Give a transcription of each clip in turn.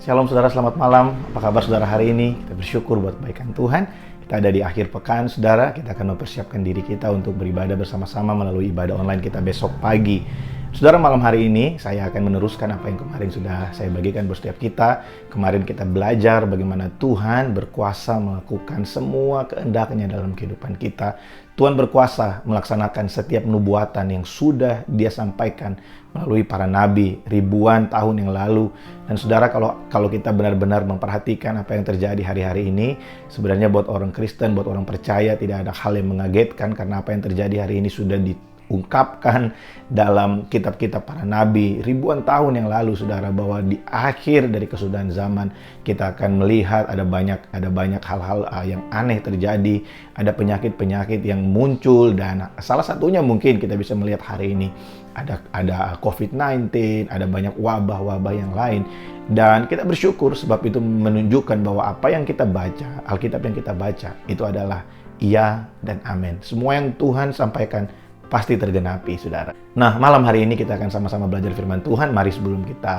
Shalom saudara, selamat malam. Apa kabar saudara hari ini? Kita bersyukur buat kebaikan Tuhan. Kita ada di akhir pekan saudara. Kita akan mempersiapkan diri kita untuk beribadah bersama-sama melalui ibadah online kita besok pagi. Saudara, malam hari ini saya akan meneruskan apa yang kemarin sudah saya bagikan buat setiap kita. Kemarin kita belajar bagaimana Tuhan berkuasa melakukan semua kehendak-Nya dalam kehidupan kita. Tuhan berkuasa melaksanakan setiap nubuatan yang sudah Dia sampaikan melalui para nabi ribuan tahun yang lalu. Dan saudara, kalau kita benar-benar memperhatikan apa yang terjadi hari-hari ini, sebenarnya buat orang Kristen, buat orang percaya, tidak ada hal yang mengagetkan karena apa yang terjadi hari ini sudah diungkapkan dalam kitab-kitab para nabi ribuan tahun yang lalu, saudara, bahwa di akhir dari kesudahan zaman kita akan melihat ada banyak hal-hal yang aneh terjadi, ada penyakit-penyakit yang muncul, dan salah satunya mungkin kita bisa melihat hari ini ada COVID-19, ada banyak wabah-wabah yang lain. Dan kita bersyukur sebab itu menunjukkan bahwa apa yang kita baca, Alkitab yang kita baca itu adalah iya dan amin. Semua yang Tuhan sampaikan pasti tergenapi, saudara. Nah, malam hari ini kita akan sama-sama belajar firman Tuhan. Mari sebelum kita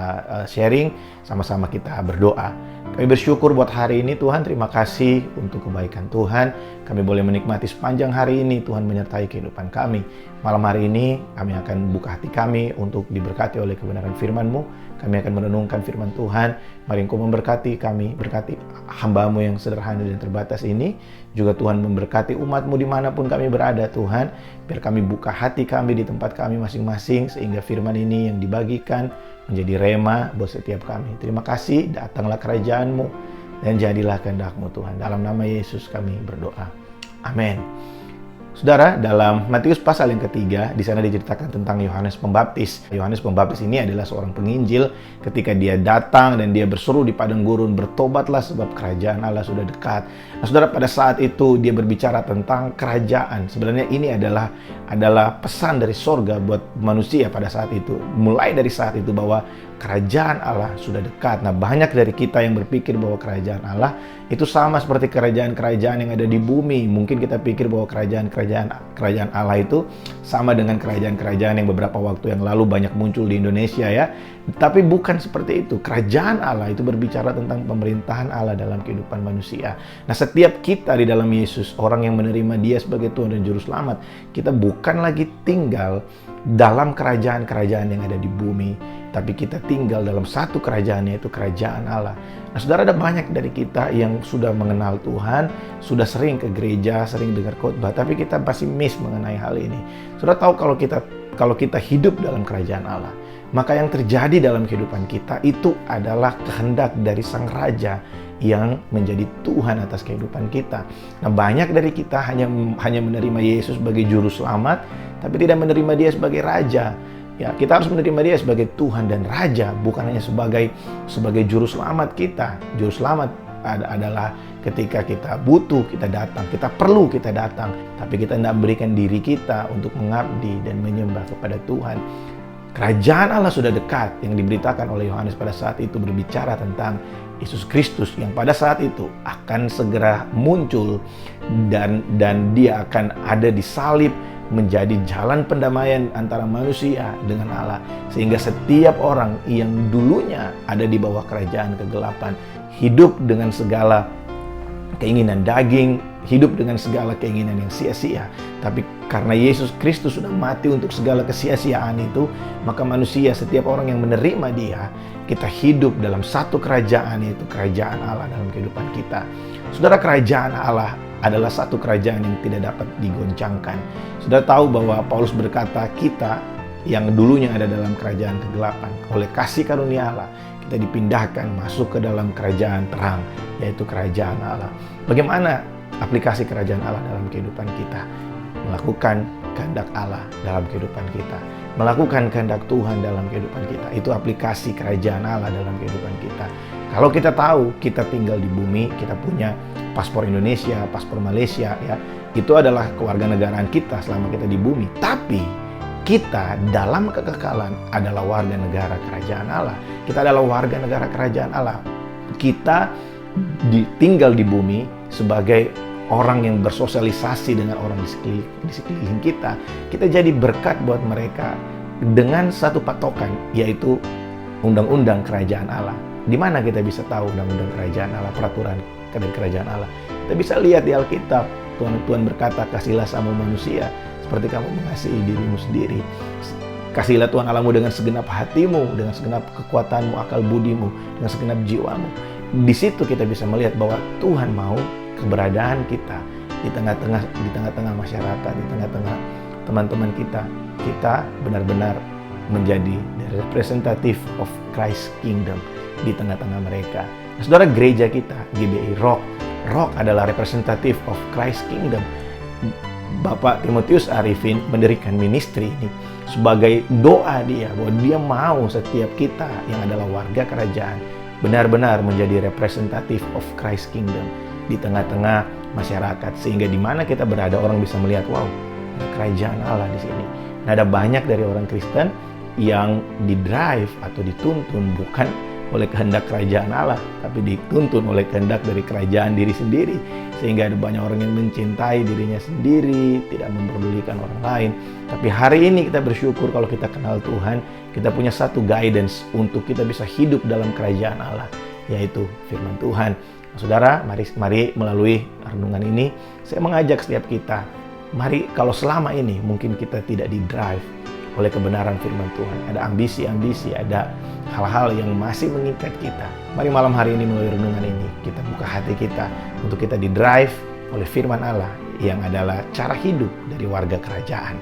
sharing, sama-sama kita berdoa. Kami bersyukur buat hari ini, Tuhan. Terima kasih untuk kebaikan Tuhan. Kami boleh menikmati sepanjang hari ini, Tuhan menyertai kehidupan kami. Malam hari ini, kami akan buka hati kami untuk diberkati oleh kebenaran firman-Mu. Kami akan merenungkan firman Tuhan. Mari Engkau memberkati kami, berkati hamba-Mu yang sederhana dan terbatas ini. Juga Tuhan memberkati umat-Mu dimanapun kami berada, Tuhan. Biar kami buka hati kami di tempat kami masing-masing, sehingga firman ini yang dibagikan menjadi rema buat setiap kami. Terima kasih, datanglah kerajaan-Mu dan jadilah kehendak-Mu, Tuhan. Dalam nama Yesus kami berdoa. Amin. Saudara, dalam Matius pasal yang ketiga, di sana diceritakan tentang Yohanes Pembaptis. Yohanes Pembaptis ini adalah seorang penginjil. Ketika dia datang dan dia berseru di padang gurun, bertobatlah sebab kerajaan Allah sudah dekat. Nah, saudara, pada saat itu dia berbicara tentang kerajaan. Sebenarnya ini adalah pesan dari sorga buat manusia pada saat itu. Mulai dari saat itu bahwa kerajaan Allah sudah dekat. Nah, banyak dari kita yang berpikir bahwa kerajaan Allah itu sama seperti kerajaan-kerajaan yang ada di bumi. Mungkin kita pikir bahwa kerajaan Allah itu sama dengan kerajaan-kerajaan yang beberapa waktu yang lalu banyak muncul di Indonesia, ya. Tapi bukan seperti itu. Kerajaan Allah itu berbicara tentang pemerintahan Allah dalam kehidupan manusia. Nah, setiap kita di dalam Yesus, orang yang menerima Dia sebagai Tuhan dan Juru Selamat, kita bukan lagi tinggal dalam kerajaan-kerajaan yang ada di bumi, tapi kita tinggal dalam satu kerajaan, yaitu kerajaan Allah. Nah, saudara, ada banyak dari kita yang sudah mengenal Tuhan, sudah sering ke gereja, sering dengar khotbah, tapi kita masih miss mengenai hal ini. Saudara tahu, kalau kita hidup dalam kerajaan Allah, maka yang terjadi dalam kehidupan kita itu adalah kehendak dari Sang Raja yang menjadi Tuhan atas kehidupan kita. Nah, banyak dari kita hanya menerima Yesus sebagai Juru Selamat, tapi tidak menerima Dia sebagai Raja. Ya, kita harus menerima Dia sebagai Tuhan dan Raja, bukan hanya sebagai Juru Selamat kita. Juru Selamat adalah ketika kita butuh, kita datang, kita perlu, kita datang, tapi kita tidak memberikan diri kita untuk mengabdi dan menyembah kepada Tuhan. Kerajaan Allah sudah dekat, yang diberitakan oleh Yohanes pada saat itu berbicara tentang Yesus Kristus yang pada saat itu akan segera muncul dan Dia akan ada di salib, menjadi jalan pendamaian antara manusia dengan Allah, sehingga setiap orang yang dulunya ada di bawah kerajaan kegelapan, hidup dengan segala keinginan daging, hidup dengan segala keinginan yang sia-sia. Tapi karena Yesus Kristus sudah mati untuk segala kesia-siaan itu, maka manusia, setiap orang yang menerima Dia, kita hidup dalam satu kerajaan, yaitu kerajaan Allah dalam kehidupan kita. Saudara, kerajaan Allah adalah satu kerajaan yang tidak dapat digoncangkan. Sudah tahu bahwa Paulus berkata, kita yang dulunya ada dalam kerajaan kegelapan, oleh kasih karunia Allah, kita dipindahkan masuk ke dalam kerajaan terang, yaitu kerajaan Allah. Bagaimana aplikasi kerajaan Allah dalam kehidupan kita? Melakukan kehendak Allah dalam kehidupan kita, melakukan kehendak Tuhan dalam kehidupan kita. Itu aplikasi kerajaan Allah dalam kehidupan kita. Kalau kita tahu kita tinggal di bumi, kita punya paspor Indonesia, paspor Malaysia, ya, itu adalah kewarganegaraan kita selama kita di bumi. Tapi kita dalam kekekalan adalah warga negara kerajaan Allah. Kita adalah warga negara kerajaan Allah. Kita tinggal di bumi sebagai orang yang bersosialisasi dengan orang di sekeliling kita. Kita jadi berkat buat mereka dengan satu patokan, yaitu undang-undang kerajaan Allah. Di mana kita bisa tahu undang-undang kerajaan Allah, peraturan dari kerajaan Allah? Kita bisa lihat di Alkitab. Tuhan berkata, kasihlah sama manusia seperti kamu mengasihi dirimu sendiri. Kasihilah Tuhan Allahmu dengan segenap hatimu, dengan segenap kekuatanmu, akal budimu, dengan segenap jiwamu. Di situ kita bisa melihat bahwa Tuhan mau keberadaan kita di tengah-tengah masyarakat, di tengah-tengah teman-teman kita. Kita benar-benar menjadi the representative of Christ Kingdom di tengah-tengah mereka. Nah, saudara, gereja kita, GBI Rock adalah representative of Christ Kingdom. Bapak Timotius Arifin mendirikan ministry ini sebagai doa dia, bahwa dia mau setiap kita yang adalah warga kerajaan benar-benar menjadi representative of Christ Kingdom di tengah-tengah masyarakat, sehingga di mana kita berada orang bisa melihat, wow, ada kerajaan Allah di sini. Nah, ada banyak dari orang Kristen yang didrive atau dituntun bukan oleh kehendak kerajaan Allah, tapi dituntun oleh kehendak dari kerajaan diri sendiri, sehingga ada banyak orang yang mencintai dirinya sendiri, tidak memperdulikan orang lain. Tapi hari ini kita bersyukur kalau kita kenal Tuhan, kita punya satu guidance untuk kita bisa hidup dalam kerajaan Allah, yaitu firman Tuhan. Nah, saudara, mari melalui renungan ini, saya mengajak setiap kita, mari, kalau selama ini mungkin kita tidak di-drive oleh kebenaran firman Tuhan, ada ambisi-ambisi, ada hal-hal yang masih mengikat kita. Mari malam hari ini melalui renungan ini, kita buka hati kita untuk kita di-drive oleh firman Allah yang adalah cara hidup dari warga kerajaan.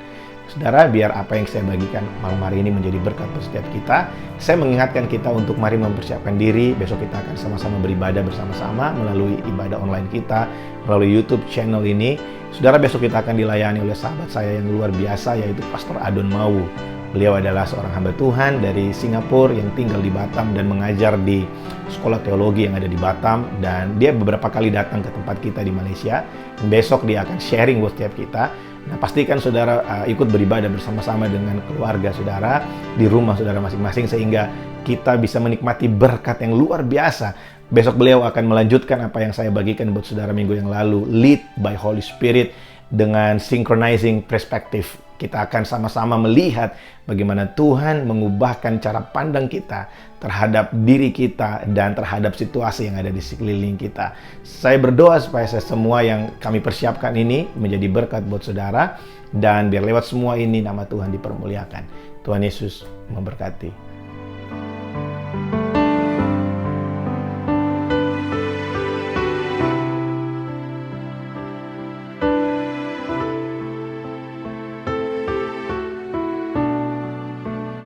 Saudara, biar apa yang saya bagikan malam hari ini menjadi berkat untuk setiap kita. Saya mengingatkan kita untuk mari mempersiapkan diri. Besok kita akan sama-sama beribadah bersama-sama melalui ibadah online kita, melalui YouTube channel ini. Saudara, besok kita akan dilayani oleh sahabat saya yang luar biasa, yaitu Pastor Adon Mawu. Beliau adalah seorang hamba Tuhan dari Singapura yang tinggal di Batam dan mengajar di sekolah teologi yang ada di Batam. Dan dia beberapa kali datang ke tempat kita di Malaysia. Dan besok dia akan sharing buat setiap kita. Nah, pastikan saudara ikut beribadah bersama-sama dengan keluarga saudara di rumah saudara masing-masing, sehingga kita bisa menikmati berkat yang luar biasa. Besok beliau akan melanjutkan apa yang saya bagikan buat saudara minggu yang lalu, lead by Holy Spirit, dengan synchronizing perspective. Kita akan sama-sama melihat bagaimana Tuhan mengubahkan cara pandang kita terhadap diri kita dan terhadap situasi yang ada di sekeliling kita. Saya berdoa supaya semua yang kami persiapkan ini menjadi berkat buat saudara, dan biar lewat semua ini nama Tuhan dipermuliakan. Tuhan Yesus memberkati.